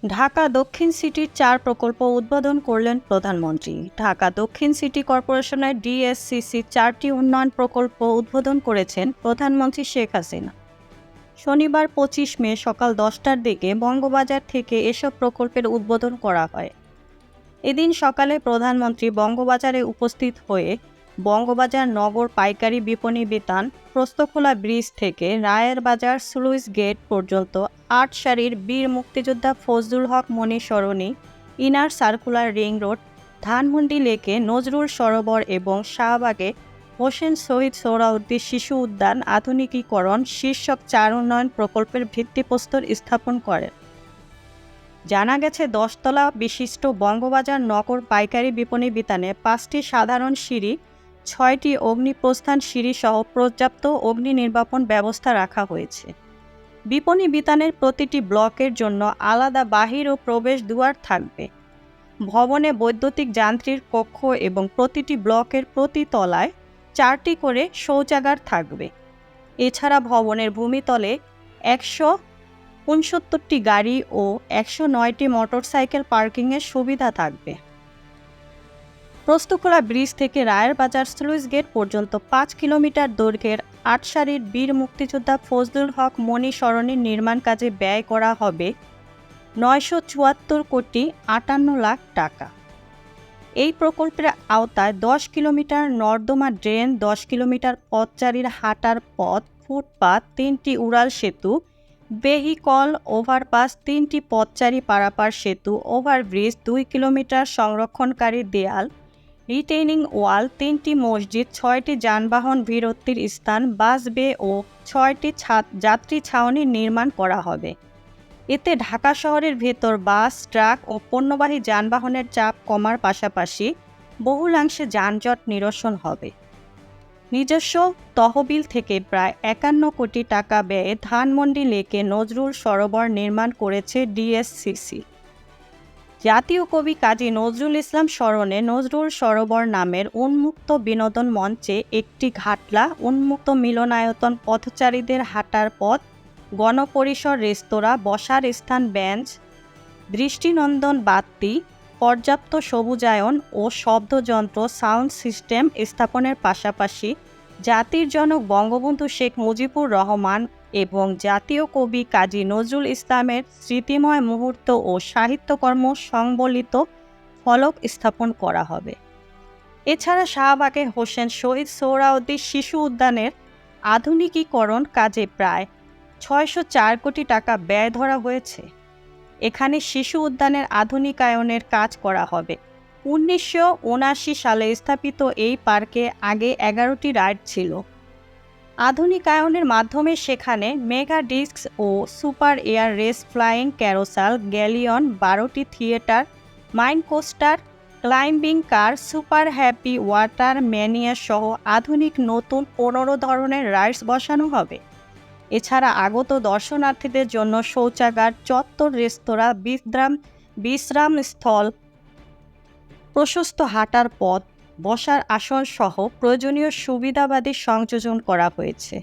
ঢাকা দক্ষিণ সিটির 4 প্রকল্প উদ্বোধন করলেন প্রধানমন্ত্রী। ঢাকা দক্ষিণ সিটি কর্পোরেশনের ডিএসসিসি 4টি উন্নয়ন প্রকল্প উদ্বোধন করেছেন প্রধানমন্ত্রী শেখ হাসিনা। শনিবার 25 মে সকাল 10টার দিকে বঙ্গবাজার থেকে এসব প্রকল্পের উদ্বোধন করা হয়। এদিন সকালে প্রধানমন্ত্রী বঙ্গবাজারে উপস্থিত হয়ে বঙ্গবাজার নগর পাইকারি বিপণী বিতান, প্রস্তখোলা ব্রিজ থেকে রায়ের বাজার স্লুইস গেট পর্যন্ত 8 সারির বীর মুক্তিযোদ্ধা ফজলুল হক মনি সরণি, inner circular ring road, Dhanmondi লেকে নজরুল সরোবর এবং শাহবাগে হোসেন শহীদ সোহরাওয়ার্দী শিশু উদ্যান আধুনিকীকরণ শীর্ষক 4 উন্নয়ন প্রকল্পের ভিত্তিপ্রস্তর স্থাপন করেন। জানা গেছে, 10 তলা বিশিষ্ট বঙ্গবাজার নগর পাইকারি বিপণী বিতানে 5টি সাধারণ সিঁড়ি, 6টি অগ্নিপ্রস্থান সিঁড়ি সহ পর্যাপ্ত অগ্নি নির্বাপন ব্যবস্থা রাখা হয়েছে। বিপণী বিতানের প্রতিটি ব্লকের জন্য আলাদা বাহির ও প্রবেশ দুয়ার থাকবে। ভবনে বৈদ্যুতিক যান্ত্রিক কক্ষ এবং প্রতিটি ব্লকের প্রতি তলায় 4টি করে শৌচাগার থাকবে। এছাড়া ভবনের ভূমিতলে 169টি গাড়ি ও 109টি মোটরসাইকেল পার্কিংয়ের সুবিধা থাকবে। প্রস্তখোলা ব্রিজ থেকে রায়ের বাজার স্লুইস গেট পর্যন্ত 5 কিলোমিটার দৈর্ঘ্যের 8 সারির বীর মুক্তিযোদ্ধা ফজলুল হক মনি সরণির নির্মাণ কাজে ব্যয় করা হবে 974 কোটি 58 লাখ টাকা। এই প্রকল্পের আওতায় 10 কিলোমিটার নর্দমা ড্রেন, 10 কিলোমিটার পথচারীর হাঁটার পথ, ফুটপাত, 3টি উড়াল সেতু, ভেহিকল ওভারপাস, 3টি পথচারী পারাপার সেতু, ওভারব্রিজ, 2 কিলোমিটার সংরক্ষণকারী দেয়াল, রিটেইনিং ওয়াল, 3টি মসজিদ, 6টি যানবাহন বিরতির স্থান, বাস বে ও 6টি যাত্রী ছাউনি নির্মাণ করা হবে। এতে ঢাকা শহরের ভেতর বাস, ট্রাক ও পণ্যবাহী যানবাহনের চাপ কমার পাশাপাশি বহুলাংশে যানজট নিরসন হবে। নিজস্ব তহবিল থেকে প্রায় 51 কোটি টাকা ব্যয়ে ধানমন্ডি লেকে নজরুল সরোবর নির্মাণ করেছে ডিএসসিসি। জাতীয় কবি কাজী নজরুল ইসলাম স্মরণে নজরুল সরোবর নামের উন্মুক্ত বিনোদন মঞ্চে একটি ঘাটলা, উন্মুক্ত মিলনায়তন, পথচারীদের হাঁটার পথ, গণপরিসর, রেস্তোরাঁ, বসার স্থান, বেঞ্চ, দৃষ্টিনন্দন বাতি, পর্যাপ্ত সবুজায়ন ও শব্দযন্ত্র সাউন্ড সিস্টেম স্থাপনের পাশাপাশি জাতির জনক বঙ্গবন্ধু শেখ মুজিবুর রহমান এবং জাতীয় কবি কাজী নজরুল ইসলামের স্মৃতিময় মুহূর্ত ও সাহিত্যকর্ম সংবলিত ফলক স্থাপন করা হবে। এছাড়া শাহবাগে হোসেন শহীদ সোহরাওয়ার্দী শিশু উদ্যানের আধুনিকীকরণ কাজে প্রায় 604 কোটি টাকা ব্যয় ধরা হয়েছে। এখানে শিশু উদ্যানের আধুনিকায়নের কাজ করা হবে। 1979 সালে স্থাপিত এই পার্কে আগে 11টি রাইড ছিল। আধুনিকায়নের মাধ্যমে সেখানে মেগা ডিস্ক ও super air race, flying carousel, galleon, 12টি theatre, mine coaster, climbing car, super happy water mania সহ আধুনিক নতুন 15 ধরনের রাইডস বসানো হবে। এছাড়া আগত দর্শনার্থীদের জন্য শৌচাগার, চত্বর, রেস্তোরাঁ, বিশ্রামস্থল, প্রশস্ত হাঁটার পথ, বসার আসন সহ প্রয়োজনীয় সুবিধাবাদী সংযোজন করা হয়েছে।